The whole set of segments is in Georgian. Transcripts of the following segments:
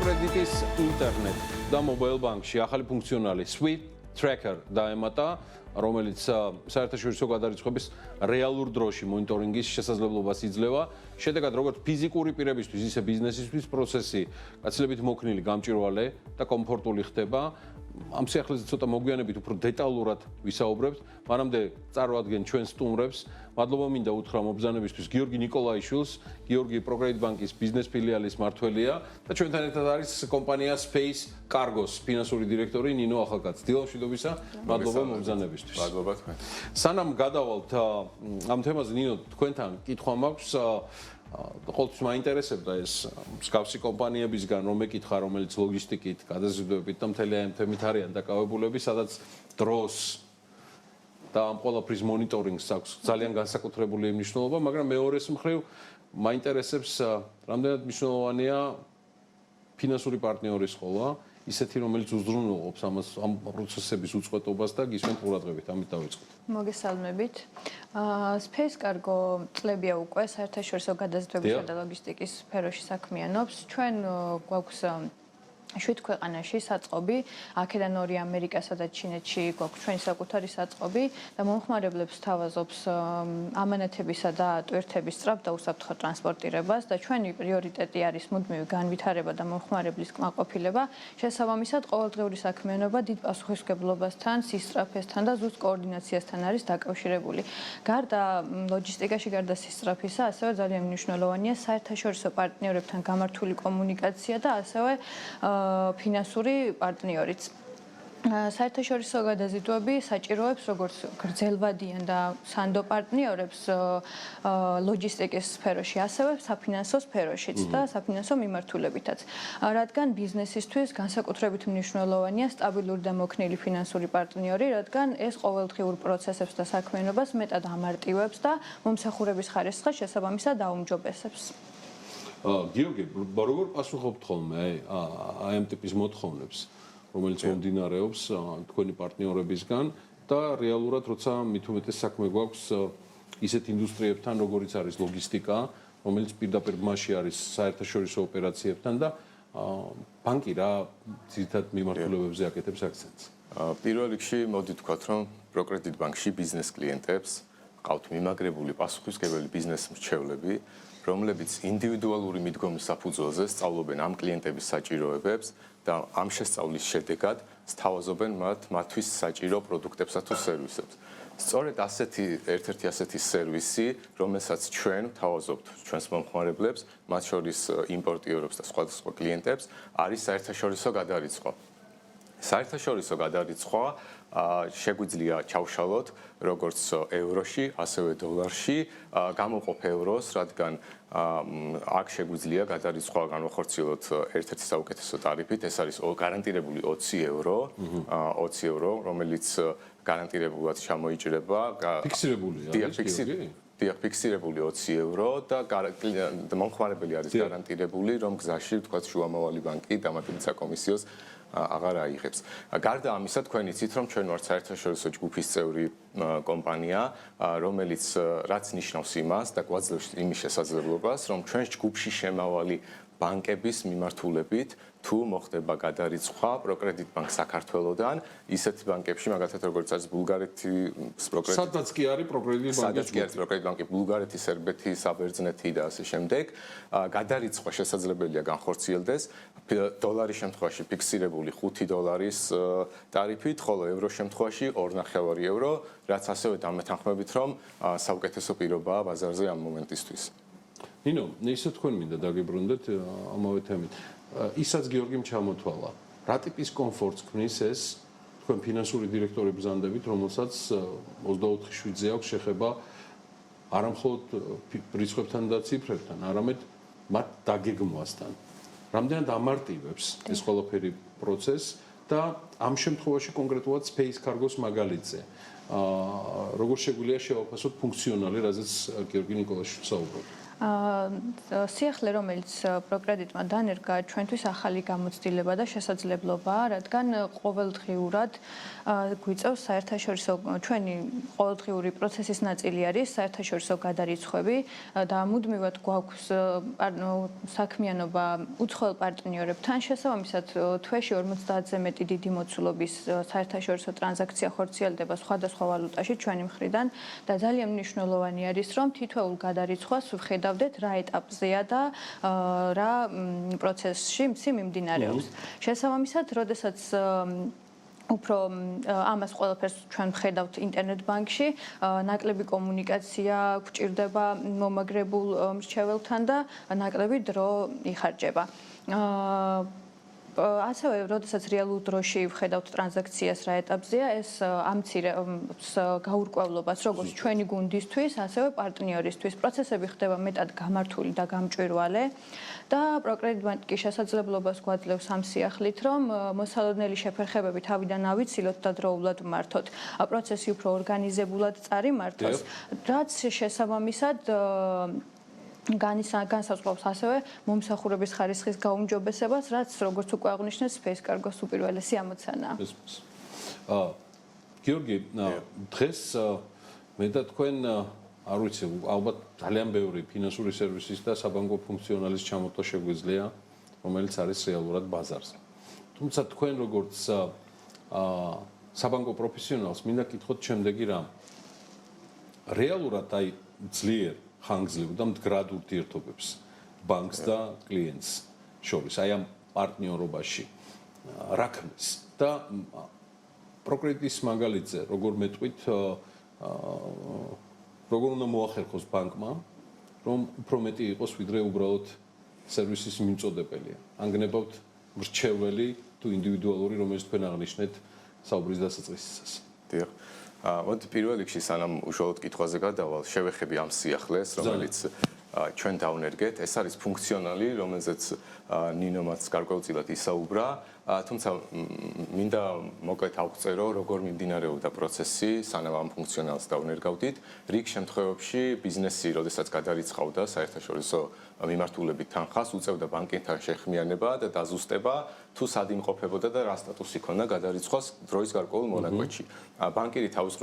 მიკროკრედიტის ინტერნეტ და მობაილ ბანკში ახალი ფუნქციონალი Sweep Tracker დაემატა, რომელიც საერთაშორისო გადარიცხვების რეალურ დროში მონიტორინგის შესაძლებლობას იძლევა. შედეგად, როგორც ფიზიკური პირებისთვის, ისე ბიზნესისთვის პროცესი გაცილებით მოქნილი, გამჭვირვალე და კომფორტული ხდება. Ამ სიახლეზე ცოტა მოგვიანებით უფრო დეტალურად ვისაუბრებთ, მანამდე წარვადგენ ჩვენ სტუმრებს. მადლობა მინდა უთხრა მობრძანებისთვის გიორგი ნიკოლაიშვილს, გიორგი პროკრედიტ ბანკის ბიზნეს ფილიალის მმართველია და ჩვენთან ერთად არის კომპანია Space Cargo-ს ფინანსური დირექტორი ნინო ახალკაცი. დილამშვიდობისა, მადლობა მობრძანებისთვის. მადლობა თქვენ. სანამ გადავალთ ამ თემაზე, ნინო, თქვენთან კითხვა მაქვს. Ყოველთვის მაინტერესებდა ეს მსგავსი კომპანიებისგან რომ ეკითხა, რომელიც ლოგისტიკით, გადაზიდვებით და მთელი ამ თემით არიან დაკავებულები, სადაც დროს და ამ ყველაფრის მონიტორინგს აქვს ძალიან განსაკუთრებული მნიშვნელობა, მაგრამ მეორეს მხრივ მაინტერესებს რამდენად მნიშვნელოვანია ფინანსური პარტნიორის ყოლა, ისეთი რომელიც უზრუნველყოფს ამ პროცესების უწყვეტობას და გისმენთ ყურადღებით, ამით დავიწყოთ. მოგესალმებით. Space Cargo წლებია უკვე საერთაშორისო გადაზიდვებისა და ლოგისტიკის სფეროში საქმიანობს. ჩვენ გვაქვს 7 ქვეყანაში საწყობი, აქედან 2 ამერიკასა და ჩინეთში გვაქვს ჩვენი საკუთარი საწყობი და მომხმარებლებს თავაზობს ამანათებისა და ტვირთების სწრაფ და უსაფრთხო ტრანსპორტირებას და ჩვენი პრიორიტეტი არის მუდმივი განვითარება და მომხმარებლის კმაყოფილება. შესაბამისად, ყოველდღიური საქმიანობა დიდ პასუხისმგებლობასთან, სისწრაფესთან და ზუსტ კოორდინაციასთან არის დაკავშირებული. გარდა ლოჯისტიკაში, გარდა სისწრაფისა, ასევე ძალიან მნიშვნელოვანია საერთაშორისო პარტნიორებთან გამართული კომუნიკაცია და ასევე ფინანსური პარტნიორიც. საერთაშორისო გადაზიდვები საჭიროებს როგორც გრძელვადიან და სანდო პარტნიორებს ლოჯისტიკის სფეროში, ასევე საფინანსო სფეროშიც და საფინანსო მიმართულებითაც. რადგან ბიზნესისთვის განსაკუთრებით მნიშვნელოვანია სტაბილური და მოქნილი ფინანსური პარტნიორი, რადგან ეს ყოველდღიურ პროცესებს და საქმიანობას მეტად ამარტივებს და მომსახურების ხარისხს შესაბამისად აუმჯობესებს. გიორგი, როგორ პასუხობთ ხოლმე აი ამ ტიპის მოთხოვნებს, რომელიც მომდინარეობს თქვენი პარტნიორებისგან და რეალურად როცა მით უმეტეს საქმე გვაქვს ისეთ ინდუსტრიებთან, როგორიც არის ლოგისტიკა, რომელიც პირდაპირ მასში არის საერთაშორისო ოპერაციებთან და ბანკი რა ძირითად მიმართულებებზე აკეთებს აქცენტს. პირველ რიგში მოდი ვთქვათ, რომ პროკრედიტ ბანკში ბიზნეს კლიენტებს ყავთ მიმაგრებული პასუხისმგებელი ბიზნეს მრჩევლები, რომლებიც ინდივიდუალური მიდგომის საფუძველზე სწავლობენ ამ კლიენტების საჭიროებებს და ამ შესწავლის შედეგად სთავაზობენ მათთვის საჭირო პროდუქტებსა თუ სერვისებს. სწორედ ერთ-ერთი ასეთი სერვისი, რომელსაც ჩვენ ვთავაზობთ ჩვენს მომხმარებლებს, მათ შორის იმპორტიორებს და სხვადასხვა კლიენტებს, არის საერთაშორისო გადარიცხვა. საერთაშორისო გადარიცხვა შეგვიძლია ჩავშალოთ როგორც ევროში, ასევე დოლარში, გამოყოფ ევროს, რადგან აქ შეგვიძლია გადარიცხვა განვახორციელოთ ერთ-ერთი საუკეთესო ტარიფით, ეს არის გარანტირებული 20 ევრო, რომელიც გარანტირებულად ჩამოიჭრება. ფიქსირებულია დიახ, ფიქსირებული 20 ევრო და მომხმარებელი არის გარანტირებული, რომ გზაში, თქვათ, შუამავალი ბანკი დამატებით საკომისიოს აღარ აიღებს. გარდა ამისა, თქვენ იცით, რომ ჩვენ ვართ საერთაშორისო ჯგუფის წევრი კომპანია, რომელიც რაც ნიშნავს იმას და გვაძლევს იმის შესაძლებლობას, რომ ჩვენ ჯგუფში შემავალი ბანკების მიმართულებით თუ მოხდება გადარიცხვა პროკრედიტ ბანკ საქართველოსთან, ისეთ ბანკებში, მაგალითად როგორც არის ბულგარეთის პროკრედიტ. სადაც კი არის პროკრედიტ ბანკი, ბულგარეთი, სერბეთი, საბერძნეთი და ასე შემდეგ. გადარიცხვა შესაძლებელია განხორციელდეს დოლარის შემთხვევაში ფიქსირებული $5 ტარიფით, ხოლო ევროს შემთხვევაში 2.5 ევრო, რაც ასევე დამეთანხმებით, რომ საუკეთესო პირობაა ბაზარზე ამ მომენტისთვის. ნინო, ისე თქვენ მინდა დაგიბრუნდეთ ამავე თემით. ისაც გიორგიმ ჩამოთვალა. რა ტიპის კომფორტს ქმნის ეს თქვენ ფინანსური დირექტორი ბრძანდებით, რომელსაც 24/7-ზე აქვს შეხება არა მხოლოდ რიცხვებთან და ციფრებთან, არამედ მათ დაგეგმვასთან. რამდენად ამარტივებს ეს ყველაფერი პროცესს და ამ შემთხვევაში კონკრეტულად Space Cargo-ს მაგალითზე. როგორ შეგვიძლია შევაფასოთ ფუნქციონალი, რაზეც გიორგი ნიკოლაიშვილს საუბრობ. სიახლე, რომელიც პროკრედიტმა დანერგა, ჩვენთვის ახალი გამოცდილება და შესაძლებლობაა, რადგან ყოველდღიურად გვიწევს საერთაშორისო ჩვენი ყოველდღიური პროცესის ნაწილი არის საერთაშორისო გადარიცხვები და მუდმივად გვაქვს საქმიანობა უცხოელ პარტნიორებთან, შესაბამისად თვეში 50-ზე მეტი დიდი მოცულობის საერთაშორისო ტრანზაქცია ხორციელდება სხვადასხვა ვალუტაში ჩვენი მხრიდან და ძალიან მნიშვნელოვანი არის, რომ თითოეულ გადარიცხვას ვხედავდეთ რა ეტაპზეა და რა პროცესში მიმდინარეობს. შესაბამისად, როდესაც უფრო ამას ყველაფერს ჩვენ ვხედავთ ინტერნეტ ბანკში, ნაკლები კომუნიკაცია გვჭირდება მომაგრებულ მრჩეველთან და ნაკლები დრო იხარჯება. ასევე, როდესაც რეალურ დროში ვხედავთ ტრანზაქციას რა ეტაპზეა, ეს ამცირებს გაურკვევლობას როგორც ჩვენი გუნდისთვის, ასევე პარტნიორისთვის. პროცესები ხდება მეტად გამართული და გამჭვირვალე და პროკრედიტ ბანკი შესაძლებლობას გვაძლევს ამ სიახლით, რომ მოსალოდნელი შეფერხებები თავიდან ავიცილოთ და დროულად ვმართოთ. პროცესი უფრო ორგანიზებულად წარიმართოს, რაც შესაბამისად განსაზღვრავს ასევე მომსახურების ხარისხის გაუმჯობესებას, რაც როგორც უკვე აღნიშნეთ, Space Cargo-ს უპირველესი ამოცანაა. გიორგი, დღეს მე და თქვენ არ ვიცი, ალბათ ძალიან ბევრი ფინანსური სერვისის და საბანკო ფუნქციონალის ჩამოთვა შეგვიძლია, რომელიც არის რეალურად ბაზარზე. თუმცა თქვენ როგორც საბანკო პროფესიონალს მინდა გითხოთ შემდეგი რამ. რეალურად აი ძლიერ ხანგრძლივ და მდგრად ურთიერთობებს ბანკს და კლიენტს შორის, აი ამ პარტნიორობაში რა ქმნის და პროკრედიტის მაგალითზე როგორ მეტყვით როგორ უნდა მოახერხოს ბანკმა, რომ უფრო მეტი იყოს ვიდრე უბრალოდ სერვისის მიმწოდებელია. ან გნებავთ მრჩეველი თუ ინდივიდუალური, რომელიც თქვენ აღნიშნეთ საუბრის დასაწყისისას. დიახ. მოდი პირველ რიგში სანამ უშუალოდ კითხვაზე გადავალ, შევეხები ამ სიახლეს, რომელიც ჩვენ დავნერგეთ. ეს არის ფუნქციონალი, რომელზეც ნინომაც გარკვეულწილად ისაუბრა, თუმცა მინდა მოკლედ ავწერო, როგორ მიმდინარეობდა პროცესი, სანამ ამ ფუნქციონალს დავნერგავდით. რიგ შემთხვევებში ბიზნესი, როდესაც გადარიცხავდა საერთაშორისო მიმართულებით თანხას, უწევდა ბანკებთან შეხმიანება და დაზუსტება, თუ სად იმყოფებოდა და რა სტატუსი ჰქონდა გადარიცხვას დროის გარკვეულ მონაკვეთში. ბანკირი თავის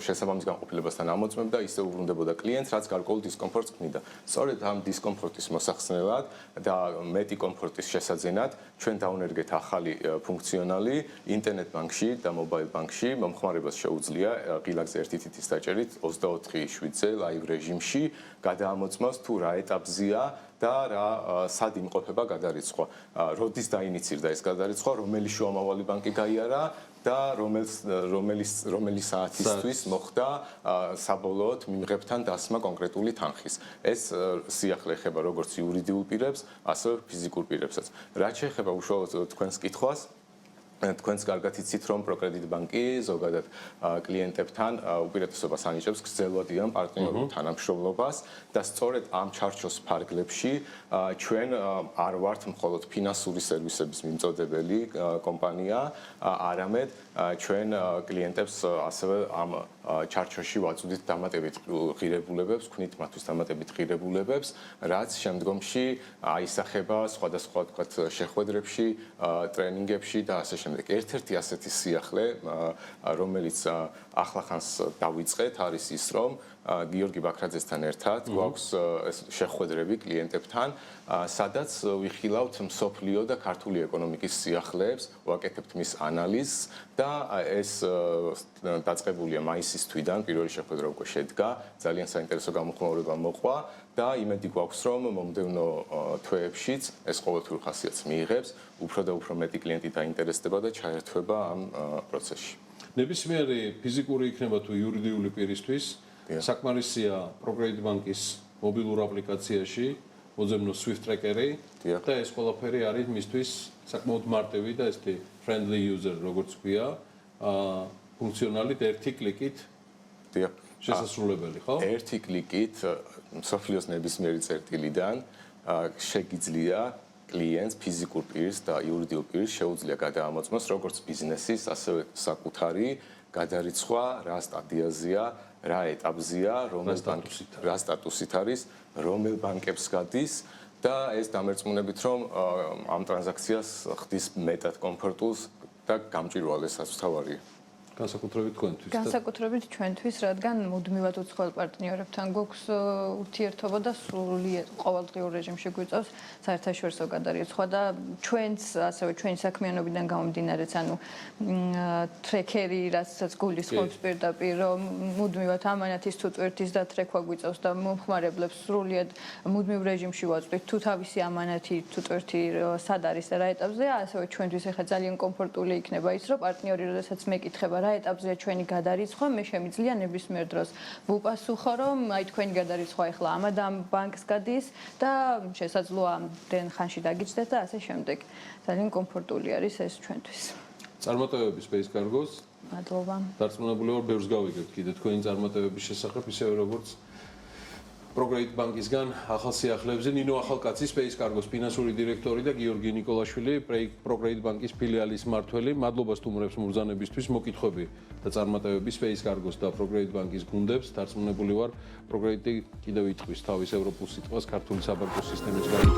შესაბამის განყოფილებასთან ამოწმებდა, ისე უბრუნდებოდა კლიენტს, რაც გარკვეულ დისკომფორტს ქმნიდა. სწორედ ამ დისკომფორტის მოსახსნელად და მეტი კომფორტის შესაძენად ჩვენ დავნერგეთ ახალი ფუნქციონალი ინტერნეტ ბანკში და მობაილ ბანკში. მომხმარებას შეუძლია ღილაკზე ერთი თითის დაჭერით 24/7-ზე ლაივ რეჟიმში გადაამოწმოს თუ რა ეტაპზეა და რა სად იმყოფება გადარიცხვა. როდის დაინიცირდა ეს გადარიცხვა, რომელი შუამავალი ბანკი გაიარა და რომელი საათისთვის მოხდა საბოლოოდ მიმღებთან დასმა კონკრეტული თანხის. ეს სიახლე ეხება როგორც იურიდიულ პირებს, ასევე ფიზიკურ პირებსაც. რაც შეეხება უშუალოდ თქვენს კითხვას, თქვენს კარგად იცით, რომ პროკრედიტ ბანკი ზოგადად კლიენტებთან უპირატესობას ანიჭებს გრძელვადიან პარტნიორულ თანამშრომლობას და სწორედ ამ ჩარჩოს ფარგლებში ჩვენ არ ვართ მხოლოდ ფინანსური სერვისების მიმწოდებელი კომპანია, არამედ ჩვენ კლიენტებს ასევე ამ ჩარჩოში ვაწვდით დამატებით ღირებულებებს, ვქნით მათთვის დამატებით ღირებულებებს, რაც შემდგომში აისახება სხვადასხვა თქვათ შეხვედრებში, ტრენინგებში და ასე შემდეგ. ერთ-ერთი ასეთი სიახლე, რომელიც ახლახანს დავიწყეთ, არის ის, რომ გიორგი ბაქრაძესთან ერთად გვაქვს შეხვედრები კლიენტებთან, სადაც ვიხილავთ მსოფლიო და ქართული ეკონომიკის სიახლეებს, ვაკეთებთ მის ანალიზს და ეს დაწყებულია მაისის თვიდან, პირველი შეხვედრა უკვე შედგა, ძალიან საინტერესო გამოხმაურება მოყვა და იმედი გვაქვს, რომ მომდევნო თვეებშიც ეს ყოველთვიურ ხასიათს მიიღებს, უფრო და უფრო მეტი კლიენტი დაინტერესდება და ჩაერთვება ამ პროცესში. ნებისმიერი ფიზიკური იქნება თუ იურიდიული პირისთვის საკმარისია პროკრედიტ ბანკის მობილურ აპლიკაციაში მოძებნო Swift tracker-ი და ეს ყველაფერი არის მისთვის საკმაოდ მარტივი და ესეთი friendly user როგორც ქვია, ფუნქციონალით ერთი კლიკით შესასრულებელი, ხო? ერთი კლიკით მსოფლიოს ნებისმიერი წერტილიდან შეგიძლია კლიენტს, ფიზიკურ პირს და იურიდიულ პირს შეუძლია გადაამოწმოს როგორც ბიზნესის, ასევე საკუთარი გადარიცხვა რა სტადიაზეა რა ეტაპზეა, რა სტატუსით არის, რომელ ბანკებს გადის და ეს დამერწმუნებით რომ ამ ტრანზაქციას ხდის მეტად კომფორტულს და გამჭვირვალესაც თავარია. განსაკუთრებით თქვენთვის. განსაკუთრებით ჩვენთვის, რადგან მუდმივად უცხოელ პარტნიორებთან გვაქვს ურთიერთობა და სრულიად ყოველდღიურ რეჟიმში გვიწევს საერთაშორისო გადარიცხვა და ჩვენც ასევე ჩვენი საქმიანობიდან გამომდინარეც, ანუ ტრეკერი, რასაც გულისხმობს პირდაპირ, რომ მუდმივად ამანათის თუ ტვირთის და ტრეკვა გვიწევს და მომხმარებლებს სრულიად მუდმივ რეჟიმში ვაწვდით თუ თავისი ამანათი თუ ტვირთი სად არის და რა ეტაპზეა, ასევე ჩვენთვის ახლა ძალიან კომფორტული იქნება ის, რომ პარტნიორი როდესაც მეკითხება რა ეტაპზეა ჩვენი გადარიცხვა, მე შემიძლია ნებისმიერ დროს ვუპასუხო, რომ აი თქვენი გადარიცხვა ახლა ამ ბანკს გადის და შესაძლოა ამდენ ხანში დაგიჯდეთ და ასე შემდეგ. ძალიან კომფორტული არის ეს ჩვენთვის. წარმატებები Space Cargo-ს. მადლობა. დარწმუნებული ვარ, ბევრს გავიგებთ კიდე თქვენი წარმატებების შესახებ, ისევე როგორც Prograde Bank-ისგან ახალ სიახლეებზე ნინო ახალკაცი Space Cargo-ს ფინანსური დირექტორი და გიორგი ნიკოლაშვილი Prograde Bank-ის ფილიალის მმართველი. მადლობა სტუმრებს მურზანებისთვის, მოკითხვები და წარმატებები Space Cargo-ს და Prograde Bank-ის გუნდებს. დარწმუნებული ვარ, Prograde კიდევ იტყვის თავის ევროპულ სიტყვას ქართული საბანკო სისტემის განვითარებაში.